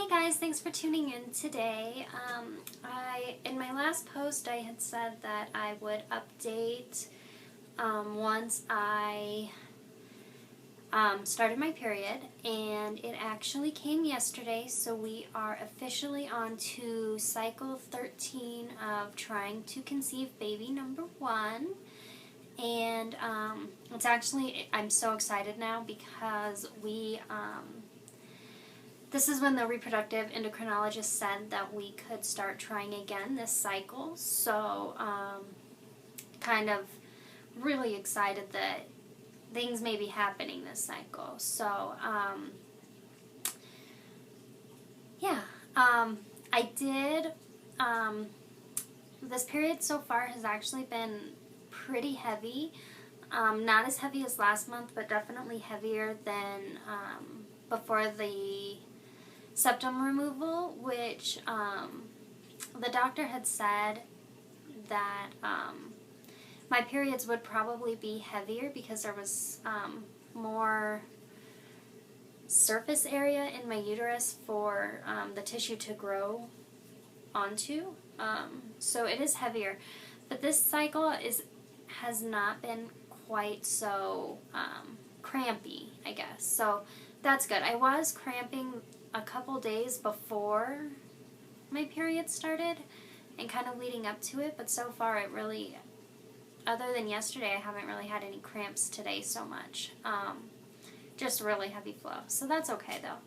Hey guys, thanks for tuning in today. In my last post I had said that I would update once I started my period, and it actually came yesterday, so we are officially on to cycle 13 of trying to conceive baby number 1. And it's actually, I'm so excited now because this is when the reproductive endocrinologist said that we could start trying again this cycle. So, kind of really excited that things may be happening this cycle. So, yeah. I did, this period so far has actually been pretty heavy. Not as heavy as last month, but definitely heavier than before the septum removal, which the doctor had said that my periods would probably be heavier because there was more surface area in my uterus for the tissue to grow onto. So it is heavier. But this cycle has not been quite so crampy, I guess. So that's good. I was cramping a couple days before my period started and kind of leading up to it, but so far it really, other than yesterday, I haven't really had any cramps today so much. Just really heavy flow. So that's okay though.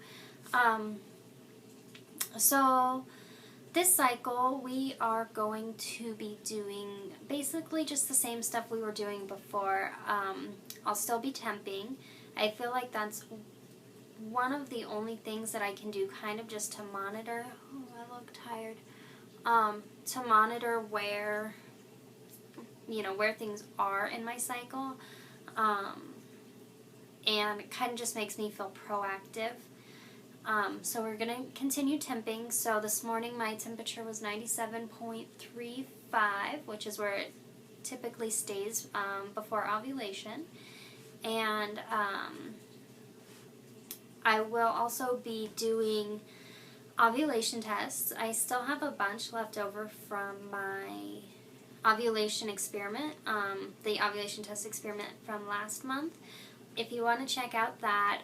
So this cycle we are going to be doing basically just the same stuff we were doing before. I'll still be temping. I feel like that's one of the only things that I can do kind of just to monitor. Oh, I look tired. To monitor where, where things are in my cycle. And it kind of just makes me feel proactive. So we're going to continue temping. So this morning my temperature was 97.35, which is where it typically stays before ovulation. And I will also be doing ovulation tests. I still have a bunch left over from my ovulation experiment, the ovulation test experiment from last month. If you want to check out that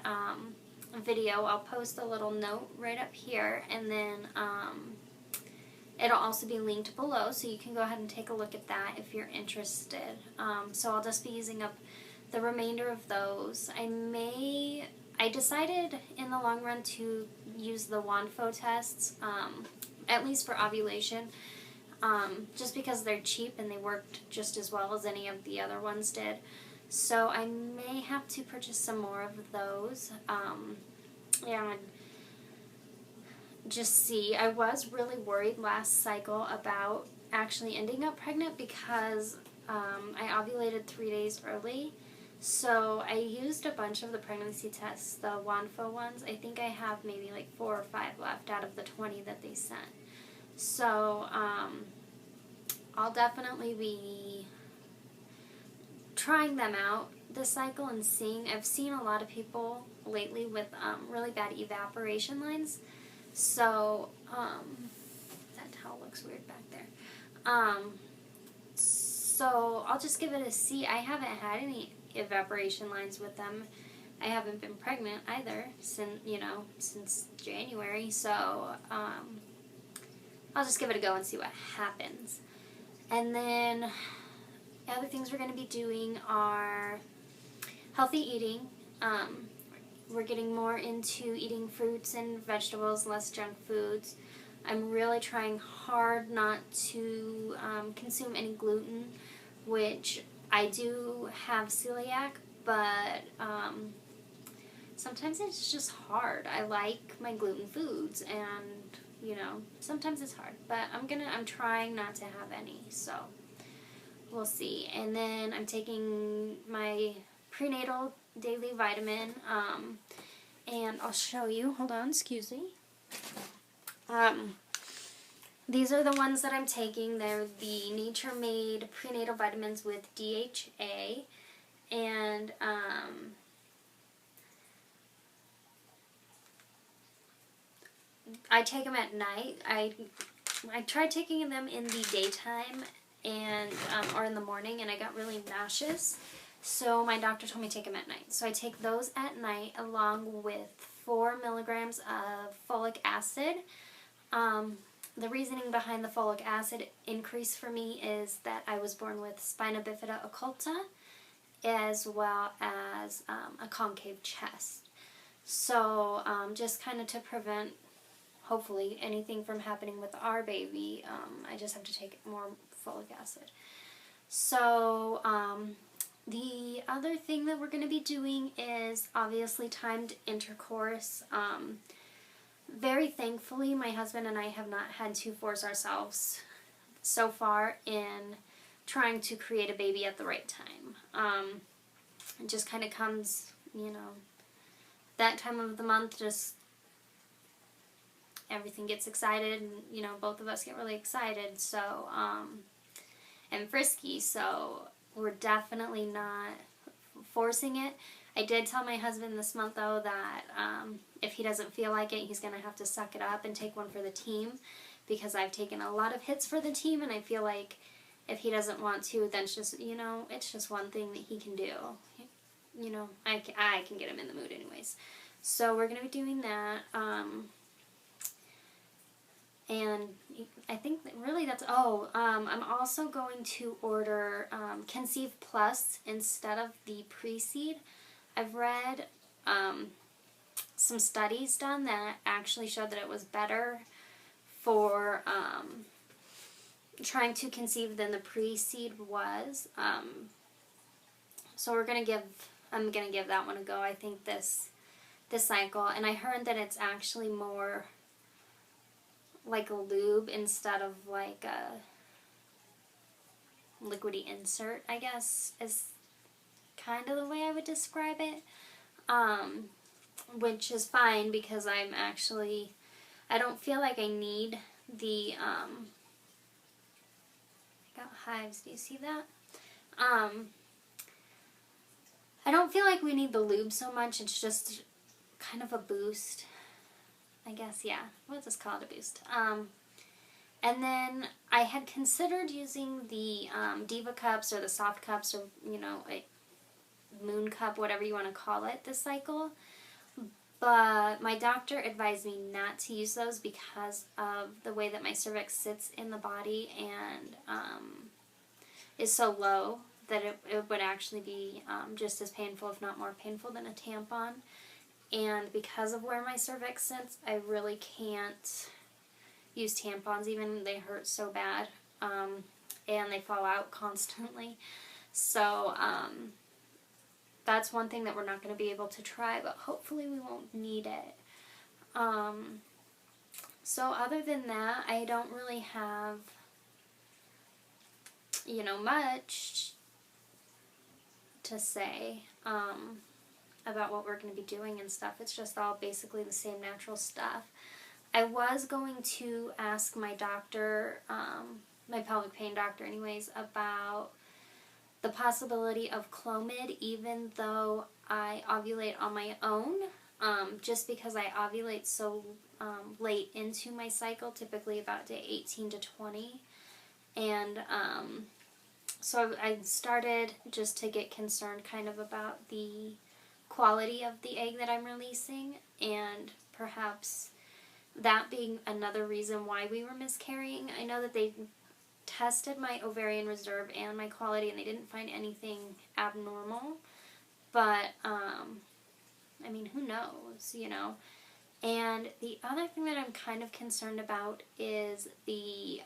video, I'll post a little note right up here, and then it'll also be linked below, so you can go ahead and take a look at that if you're interested. So I'll just be using up the remainder of those. I decided in the long run to use the WANFO tests, at least for ovulation, just because they're cheap and they worked just as well as any of the other ones did. So I may have to purchase some more of those, and just see. I was really worried last cycle about actually ending up pregnant because I ovulated 3 days early. So I used a bunch of the pregnancy tests, the WANFO ones. I think I have maybe like 4 or 5 left out of the 20 that they sent. So I'll definitely be trying them out this cycle and seeing. I've seen a lot of people lately with really bad evaporation lines. So that towel looks weird back there. So I'll just give it a see. I haven't had any evaporation lines with them. I haven't been pregnant either since January, so I'll just give it a go and see what happens. And then other things we're going to be doing are healthy eating. We're getting more into eating fruits and vegetables, less junk foods. I'm really trying hard not to consume any gluten, which I do have celiac, but sometimes it's just hard. I like my gluten foods, and sometimes it's hard. But I'm trying not to have any, so we'll see. And then I'm taking my prenatal daily vitamin, and I'll show you. Hold on, excuse me. These are the ones that I'm taking. They're the nature-made prenatal vitamins with DHA, and I take them at night. I tried taking them in the daytime and or in the morning, and I got really nauseous. So my doctor told me to take them at night. So I take those at night along with 4 milligrams of folic acid. The reasoning behind the folic acid increase for me is that I was born with spina bifida occulta as well as a concave chest. So just kind of to prevent, hopefully, anything from happening with our baby, I just have to take more folic acid. So the other thing that we're going to be doing is obviously timed intercourse. Very thankfully, my husband and I have not had to force ourselves so far in trying to create a baby at the right time. It just kind of comes, you know, that time of the month, just everything gets excited, and, you know, both of us get really excited, so, and frisky, so we're definitely not forcing it. I did tell my husband this month, though, that if he doesn't feel like it, he's going to have to suck it up and take one for the team, because I've taken a lot of hits for the team, and I feel like if he doesn't want to, then it's just, you know, it's just one thing that he can do. You know, I can get him in the mood anyways. So we're going to be doing that, and I think that really that's, I'm also going to order Conceive Plus instead of the Pre-Seed. I've read some studies done that actually showed that it was better for trying to conceive than the Pre-Seed was. So I'm going to give that one a go, I think, this cycle. And I heard that it's actually more like a lube instead of like a liquidy insert, I guess, is kind of the way I would describe it. Which is fine, because I don't feel like I need the, I got hives, do you see that? I don't feel like we need the lube so much, it's just kind of a boost, I guess, yeah, we'll just call it a boost. And then I had considered using the Diva cups or the soft cups, or, you know, a moon cup, whatever you want to call it, this cycle. But my doctor advised me not to use those because of the way that my cervix sits in the body and is so low that it would actually be just as painful, if not more painful, than a tampon. And because of where my cervix sits, I really can't use tampons, even they hurt so bad, and they fall out constantly. So that's one thing that we're not going to be able to try, but hopefully we won't need it. So other than that, I don't really have, you know, much to say about what we're going to be doing and stuff. It's just all basically the same natural stuff. I was going to ask my doctor, my pelvic pain doctor anyways, about the possibility of Clomid, even though I ovulate on my own, just because I ovulate so late into my cycle, typically about day 18 to 20. And so I started just to get concerned kind of about the quality of the egg that I'm releasing, and perhaps that being another reason why we were miscarrying. I know that they tested my ovarian reserve and my quality, and they didn't find anything abnormal, but I mean, who knows, you know. And the other thing that I'm kind of concerned about is the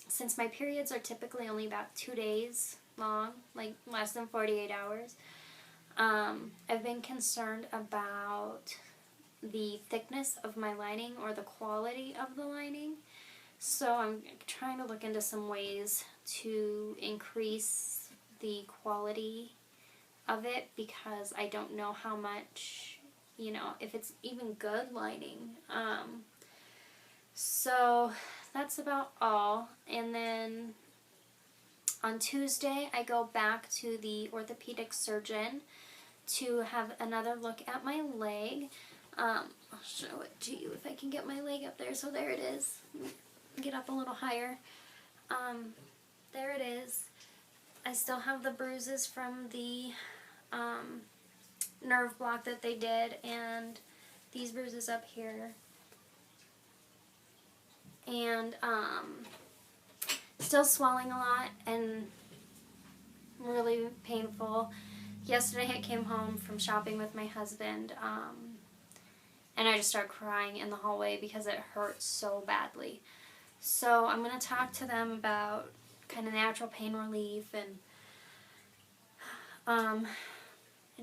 since my periods are typically only about 2 days long, like less than 48 hours, I've been concerned about the thickness of my lining or the quality of the lining. So I'm trying to look into some ways to increase the quality of it, because I don't know how much, you know, if it's even good lining. So that's about all. And then on Tuesday I go back to the orthopedic surgeon to have another look at my leg. I'll show it to you if I can get my leg up there. So there it is. Get up a little higher. There it is. I still have the bruises from the nerve block that they did, and these bruises up here. And still swelling a lot and really painful. Yesterday I came home from shopping with my husband, and I just started crying in the hallway because it hurt so badly. So I'm going to talk to them about kind of natural pain relief and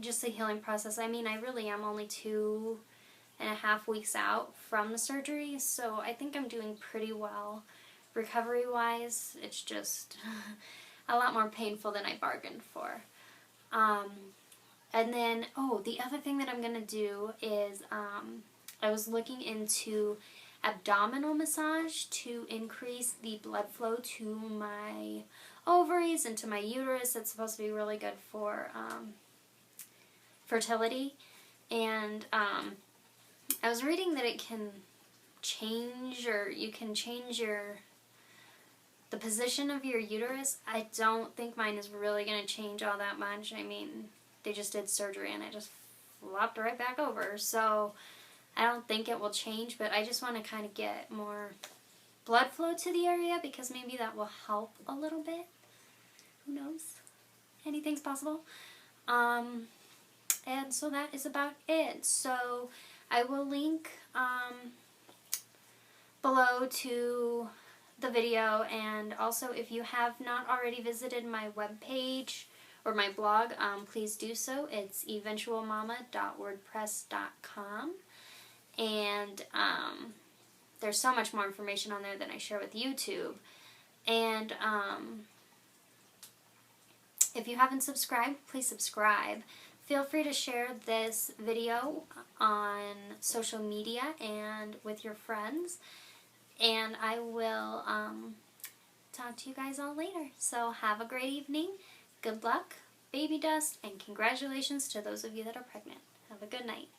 just the healing process. I mean, I really am only 2.5 weeks out from the surgery, so I think I'm doing pretty well. Recovery-wise, it's just a lot more painful than I bargained for. And then, the other thing that I'm going to do is I was looking into abdominal massage to increase the blood flow to my ovaries and to my uterus. It's supposed to be really good for fertility. And I was reading that it can change, or you can change the position of your uterus. I don't think mine is really going to change all that much. I mean, they just did surgery and I just flopped right back over. So I don't think it will change, but I just want to kind of get more blood flow to the area because maybe that will help a little bit. Who knows? Anything's possible. And so that is about it. So I will link below to the video, and also if you have not already visited my webpage or my blog, please do so. It's eventualmama.wordpress.com, and there's so much more information on there than I share with YouTube. And if you haven't subscribed, please subscribe. Feel free to share this video on social media and with your friends. And I will talk to you guys all later. So have a great evening. Good luck, baby dust, and congratulations to those of you that are pregnant. Have a good night.